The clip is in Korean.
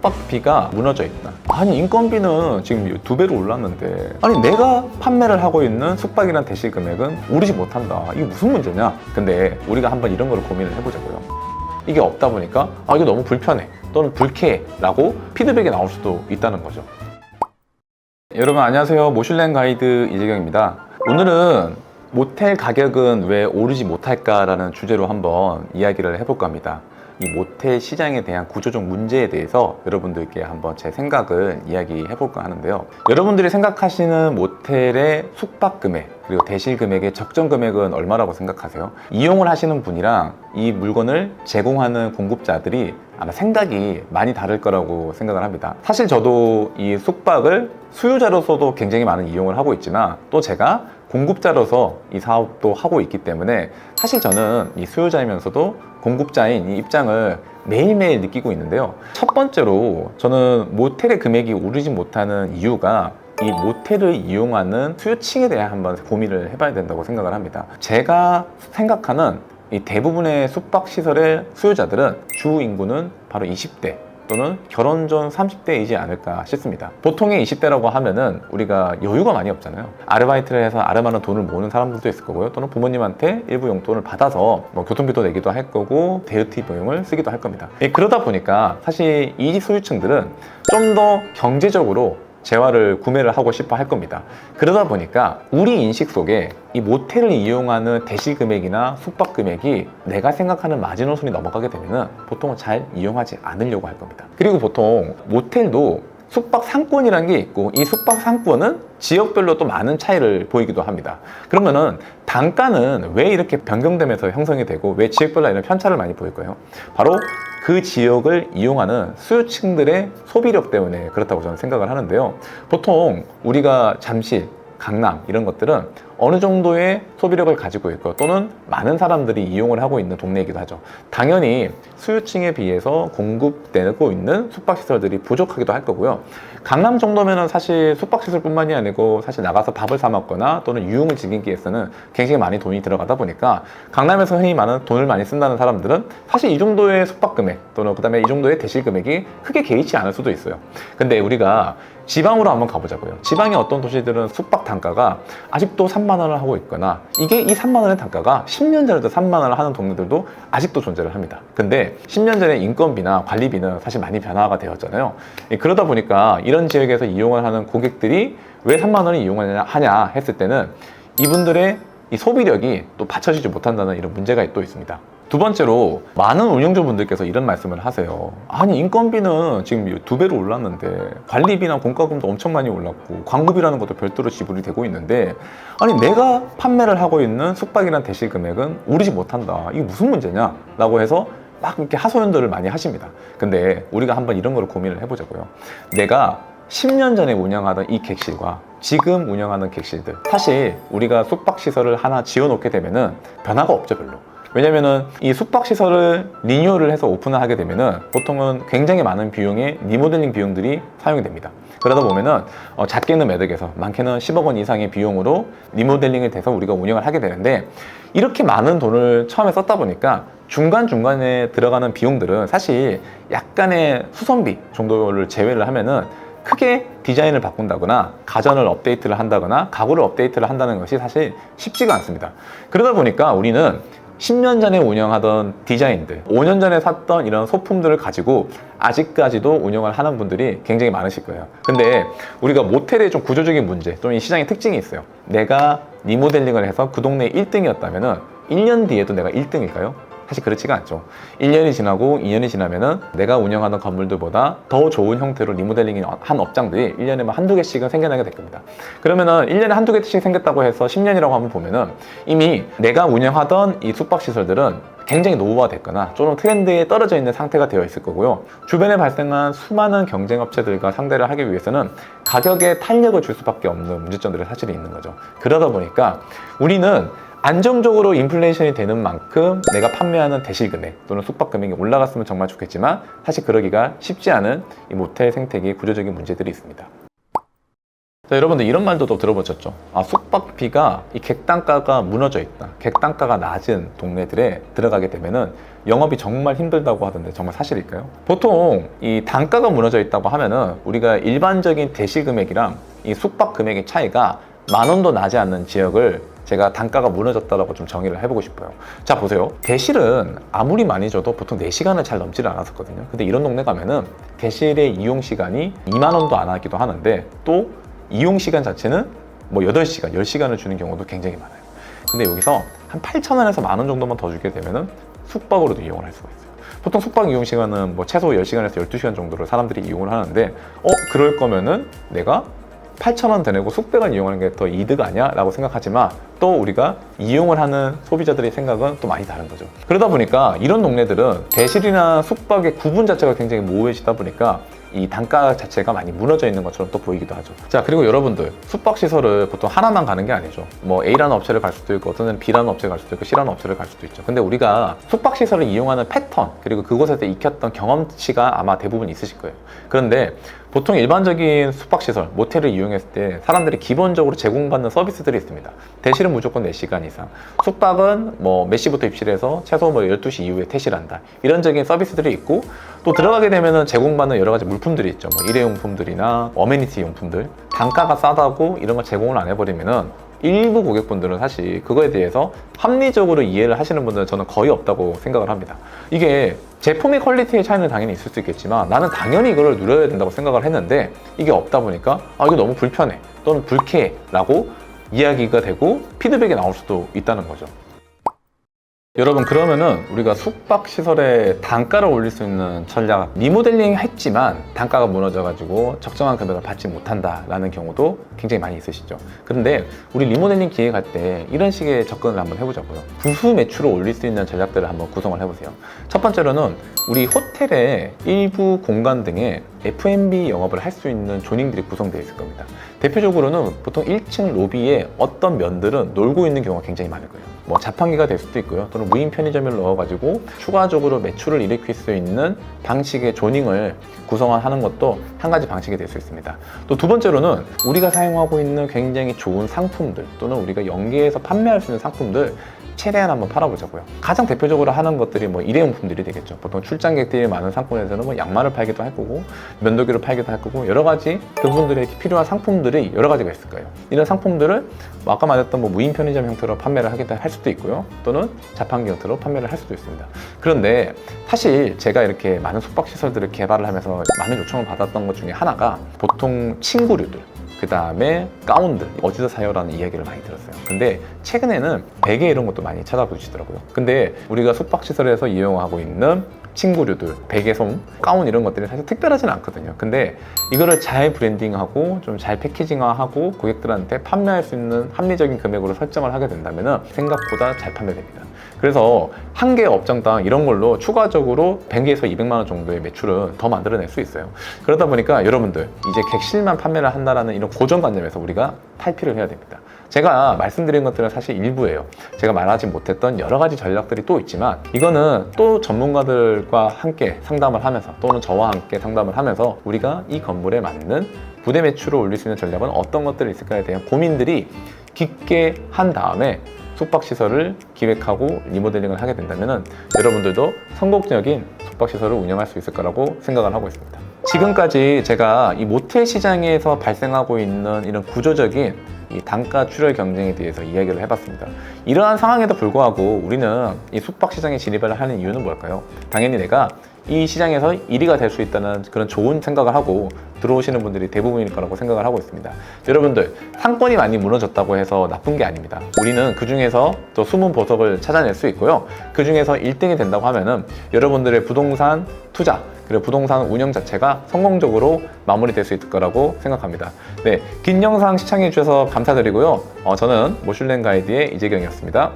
숙박비가 무너져 있다. 아니 인건비는 지금 2배로 올랐는데 아니 내가 판매를 하고 있는 숙박이란 대실 금액은 오르지 못한다. 이게 무슨 문제냐? 근데 우리가 한번 이런 거를 고민을 해보자고요. 이게 없다 보니까 아 이거 너무 불편해 또는 불쾌라고 피드백이 나올 수도 있다는 거죠. 여러분 안녕하세요. 모슐랭 가이드 이재경입니다. 오늘은 모텔 가격은 왜 오르지 못할까라는 주제로 한번 이야기를 해볼까 합니다. 이 모텔 시장에 대한 구조적 문제에 대해서 여러분들께 한번 제 생각을 이야기해 볼까 하는데요. 여러분들이 생각하시는 모텔의 숙박 금액 그리고 대실 금액의 적정 금액은 얼마라고 생각하세요? 이용을 하시는 분이랑 이 물건을 제공하는 공급자들이 아마 생각이 많이 다를 거라고 생각을 합니다. 사실 저도 이 숙박을 수요자로서도 굉장히 많은 이용을 하고 있지만 또 제가 공급자로서 이 사업도 하고 있기 때문에 사실 저는 이 수요자이면서도 공급자인 이 입장을 매일매일 느끼고 있는데요. 첫 번째로 저는 모텔의 금액이 오르지 못하는 이유가 이 모텔을 이용하는 수요층에 대해 한번 고민을 해봐야 된다고 생각을 합니다. 제가 생각하는 이 대부분의 숙박시설의 수요자들은 주 인구는 바로 20대 또는 결혼 전 30대이지 않을까 싶습니다. 보통의 20대라고 하면은 우리가 여유가 많이 없잖아요. 아르바이트를 해서 아르바이트 돈을 모으는 사람들도 있을 거고요. 또는 부모님한테 일부 용돈을 받아서 뭐 교통비도 내기도 할 거고 데이트 비용을 쓰기도 할 겁니다. 그러다 보니까 사실 이 소유층들은 좀 더 경제적으로 재화를 구매를 하고 싶어 할 겁니다. 그러다 보니까 우리 인식 속에 이 모텔을 이용하는 대실 금액이나 숙박 금액이 내가 생각하는 마지노선이 넘어가게 되면 보통은 잘 이용하지 않으려고 할 겁니다. 그리고 보통 모텔도 숙박 상권이라는 게 있고 이 숙박 상권은 지역별로 또 많은 차이를 보이기도 합니다. 그러면은 단가는 왜 이렇게 변경되면서 형성이 되고 왜 지역별로 이런 편차를 많이 보일까요? 바로 그 지역을 이용하는 수요층들의 소비력 때문에 그렇다고 저는 생각을 하는데요. 보통 우리가 잠실, 강남 이런 것들은 어느 정도의 소비력을 가지고 있고 또는 많은 사람들이 이용을 하고 있는 동네이기도 하죠. 당연히 수요층에 비해서 공급되고 있는 숙박시설들이 부족하기도 할 거고요. 강남 정도면은 사실 숙박시설뿐만이 아니고 사실 나가서 밥을 사 먹거나 또는 유흥을 즐기기 위해서는 굉장히 많이 돈이 들어가다 보니까 강남에서 흔히 많은 돈을 많이 쓴다는 사람들은 사실 이 정도의 숙박 금액 또는 그 다음에 이 정도의 대실 금액이 크게 개의치 않을 수도 있어요. 근데 우리가 지방으로 한번 가보자고요. 지방의 어떤 도시들은 숙박 단가가 아직도 3만 원을 하고 있거나 이게 이 3만 원의 단가가 10년 전에도 3만 원을 하는 동네들도 아직도 존재를 합니다. 근데 10년 전에 인건비나 관리비는 사실 많이 변화가 되었잖아요. 그러다 보니까 이런 지역에서 이용을 하는 고객들이 왜 3만 원을 이용하냐 했을 때는 이분들의 이 소비력이 또 받쳐지지 못한다는 이런 문제가 또 있습니다. 두 번째로 많은 운영주분들께서 이런 말씀을 하세요. 아니 인건비는 지금 2배로 올랐는데 관리비나 공과금도 엄청 많이 올랐고 광고비라는 것도 별도로 지불이 되고 있는데 아니 내가 판매를 하고 있는 숙박이란 대실 금액은 오르지 못한다. 이게 무슨 문제냐? 라고 해서 막 이렇게 하소연들을 많이 하십니다. 근데 우리가 한번 이런 걸 고민을 해보자고요. 내가 10년 전에 운영하던 이 객실과 지금 운영하는 객실들 사실 우리가 숙박시설을 하나 지어놓게 되면은 변화가 없죠 별로. 왜냐면은 이 숙박시설을 리뉴얼을 해서 오픈을 하게 되면은 보통은 굉장히 많은 비용의 리모델링 비용들이 사용이 됩니다. 그러다 보면은 작게는 매덕에서 많게는 10억 원 이상의 비용으로 리모델링이 돼서 우리가 운영을 하게 되는데 이렇게 많은 돈을 처음에 썼다 보니까 중간중간에 들어가는 비용들은 사실 약간의 수선비 정도를 제외를 하면은 크게 디자인을 바꾼다거나 가전을 업데이트를 한다거나 가구를 업데이트를 한다는 것이 사실 쉽지가 않습니다. 그러다 보니까 우리는 10년 전에 운영하던 디자인들, 5년 전에 샀던 이런 소품들을 가지고 아직까지도 운영을 하는 분들이 굉장히 많으실 거예요. 근데 우리가 모텔의 좀 구조적인 문제 또는 이 시장의 특징이 있어요. 내가 리모델링을 해서 그 동네 1등이었다면은 1년 뒤에도 내가 1등일까요? 사실 그렇지가 않죠. 1년이 지나고 2년이 지나면은 내가 운영하는 건물들보다 더 좋은 형태로 리모델링이 한 업장들이 1년에 뭐 한두 개씩은 생겨나게 될 겁니다. 그러면은 1년에 한두 개씩 생겼다고 해서 10년이라고 한번 보면은 이미 내가 운영하던 이 숙박시설들은 굉장히 노후화 됐거나 좀 트렌드에 떨어져 있는 상태가 되어 있을 거고요. 주변에 발생한 수많은 경쟁업체들과 상대를 하기 위해서는 가격에 탄력을 줄 수밖에 없는 문제점들이 사실은 있는 거죠. 그러다 보니까 우리는 안정적으로 인플레이션이 되는 만큼 내가 판매하는 대실 금액 또는 숙박 금액이 올라갔으면 정말 좋겠지만 사실 그러기가 쉽지 않은 이 모텔 생태계의 구조적인 문제들이 있습니다. 자, 여러분들 이런 말도 또 들어보셨죠? 아, 숙박비가 이 객단가가 무너져 있다. 객단가가 낮은 동네들에 들어가게 되면은 영업이 정말 힘들다고 하던데 정말 사실일까요? 보통 이 단가가 무너져 있다고 하면은 우리가 일반적인 대시 금액이랑 이 숙박 금액의 차이가 10,000원도 나지 않는 지역을 제가 단가가 무너졌다라고 좀 정의를 해보고 싶어요. 자, 보세요. 대실은 아무리 많이 줘도 보통 4시간을 잘 넘지를 않았었거든요. 근데 이런 동네 가면은 대실의 이용 시간이 20,000원도 안 하기도 하는데 또 이용 시간 자체는 뭐 8시간, 10시간을 주는 경우도 굉장히 많아요. 근데 여기서 한 8,000원에서 10,000원 정도만 더 주게 되면은 숙박으로도 이용을 할 수가 있어요. 보통 숙박 이용 시간은 뭐 최소 10시간에서 12시간 정도를 사람들이 이용을 하는데 그럴 거면은 내가 8,000원 더 내고 숙박을 이용하는 게 더 이득 아니야? 라고 생각하지만 또 우리가 이용을 하는 소비자들의 생각은 또 많이 다른 거죠. 그러다 보니까 이런 동네들은 대실이나 숙박의 구분 자체가 굉장히 모호해지다 보니까 이 단가 자체가 많이 무너져 있는 것처럼 또 보이기도 하죠. 자, 그리고 여러분들 숙박시설을 보통 하나만 가는 게 아니죠. 뭐 A라는 업체를 갈 수도 있고 어떤 데는 B라는 업체를 갈 수도 있고 C라는 업체를 갈 수도 있죠. 근데 우리가 숙박시설을 이용하는 패턴 그리고 그곳에서 익혔던 경험치가 아마 대부분 있으실 거예요. 그런데 보통 일반적인 숙박시설, 모텔을 이용했을 때 사람들이 기본적으로 제공받는 서비스들이 있습니다. 대실은 무조건 4시간 이상, 숙박은 뭐 몇 시부터 입실을 해서 최소 뭐 12시 이후에 퇴실한다. 이런적인 서비스들이 있고 또 들어가게 되면은 제공받는 여러 가지 물품들이 있죠. 뭐 일회용품들이나 어메니티 용품들. 단가가 싸다고 이런 걸 제공을 안 해버리면은 일부 고객분들은 사실 그거에 대해서 합리적으로 이해를 하시는 분들은 저는 거의 없다고 생각을 합니다. 이게 제품의 퀄리티의 차이는 당연히 있을 수 있겠지만 나는 당연히 이걸 누려야 된다고 생각을 했는데 이게 없다 보니까 이거 너무 불편해 또는 불쾌해 라고 이야기가 되고 피드백이 나올 수도 있다는 거죠. 여러분, 그러면은 우리가 숙박시설의 단가를 올릴 수 있는 전략, 리모델링 했지만 단가가 무너져가지고 적정한 금액을 받지 못한다라는 경우도 굉장히 많이 있으시죠. 그런데 우리 리모델링 기획할 때 이런 식의 접근을 한번 해보자고요. 부수 매출을 올릴 수 있는 전략들을 한번 구성을 해보세요. 첫 번째로는 우리 호텔의 일부 공간 등에 F&B 영업을 할 수 있는 조닝들이 구성되어 있을 겁니다. 대표적으로는 보통 1층 로비에 어떤 면들은 놀고 있는 경우가 굉장히 많을 거예요. 뭐 자판기가 될 수도 있고요. 또는 무인 편의점을 넣어가지고 추가적으로 매출을 일으킬 수 있는 방식의 조닝을 구성하는 것도 한 가지 방식이 될 수 있습니다. 또 두 번째로는 우리가 사용하고 있는 굉장히 좋은 상품들 또는 우리가 연계해서 판매할 수 있는 상품들 최대한 한번 팔아보자고요. 가장 대표적으로 하는 것들이 뭐 일회용품들이 되겠죠. 보통 출장객들이 많은 상권에서는 뭐 양말을 팔기도 할 거고 면도기를 팔기도 할 거고 여러 가지 그분들에게 필요한 상품들이 여러 가지가 있을 거예요. 이런 상품들을 뭐 아까 말했던 뭐 무인 편의점 형태로 판매를 하기도 할 수도 있고요. 또는 자판기 형태로 판매를 할 수도 있습니다. 그런데 사실 제가 이렇게 많은 숙박시설들을 개발을 하면서 많은 요청을 받았던 것 중에 하나가 보통 침구류들 그 다음에 가운들 어디서 사요라는 이야기를 많이 들었어요. 근데 최근에는 베개 이런 것도 많이 찾아보시더라고요. 근데 우리가 숙박시설에서 이용하고 있는 침구류들, 베개솜, 가운 이런 것들이 사실 특별하지는 않거든요. 근데 이거를 잘 브랜딩하고 좀 잘 패키징화하고 고객들한테 판매할 수 있는 합리적인 금액으로 설정을 하게 된다면 생각보다 잘 판매됩니다. 그래서 한 개 업장당 이런 걸로 추가적으로 100에서 200만 원 정도의 매출은 더 만들어낼 수 있어요. 그러다 보니까 여러분들 이제 객실만 판매를 한다는 이런 고정관념에서 우리가 탈피를 해야 됩니다. 제가 말씀드린 것들은 사실 일부예요. 제가 말하지 못했던 여러 가지 전략들이 또 있지만 이거는 또 전문가들과 함께 상담을 하면서 또는 저와 함께 상담을 하면서 우리가 이 건물에 맞는 부대 매출을 올릴 수 있는 전략은 어떤 것들이 있을까에 대한 고민들이 깊게 한 다음에 숙박시설을 기획하고 리모델링을 하게 된다면 여러분들도 성공적인 숙박시설을 운영할 수 있을 거라고 생각을 하고 있습니다. 지금까지 제가 이 모텔 시장에서 발생하고 있는 이런 구조적인 이 단가 출혈 경쟁에 대해서 이야기를 해봤습니다. 이러한 상황에도 불구하고 우리는 이 숙박시장에 진입을 하는 이유는 뭘까요? 당연히 내가 이 시장에서 1위가 될 수 있다는 그런 좋은 생각을 하고 들어오시는 분들이 대부분일 거라고 생각을 하고 있습니다. 여러분들, 상권이 많이 무너졌다고 해서 나쁜 게 아닙니다. 우리는 그 중에서 또 숨은 보석을 찾아낼 수 있고요. 그 중에서 1등이 된다고 하면은 여러분들의 부동산 투자 그리고 부동산 운영 자체가 성공적으로 마무리될 수 있을 거라고 생각합니다. 네, 긴 영상 시청해 주셔서 감사드리고요. 저는 모슐랭 가이드의 이재경이었습니다.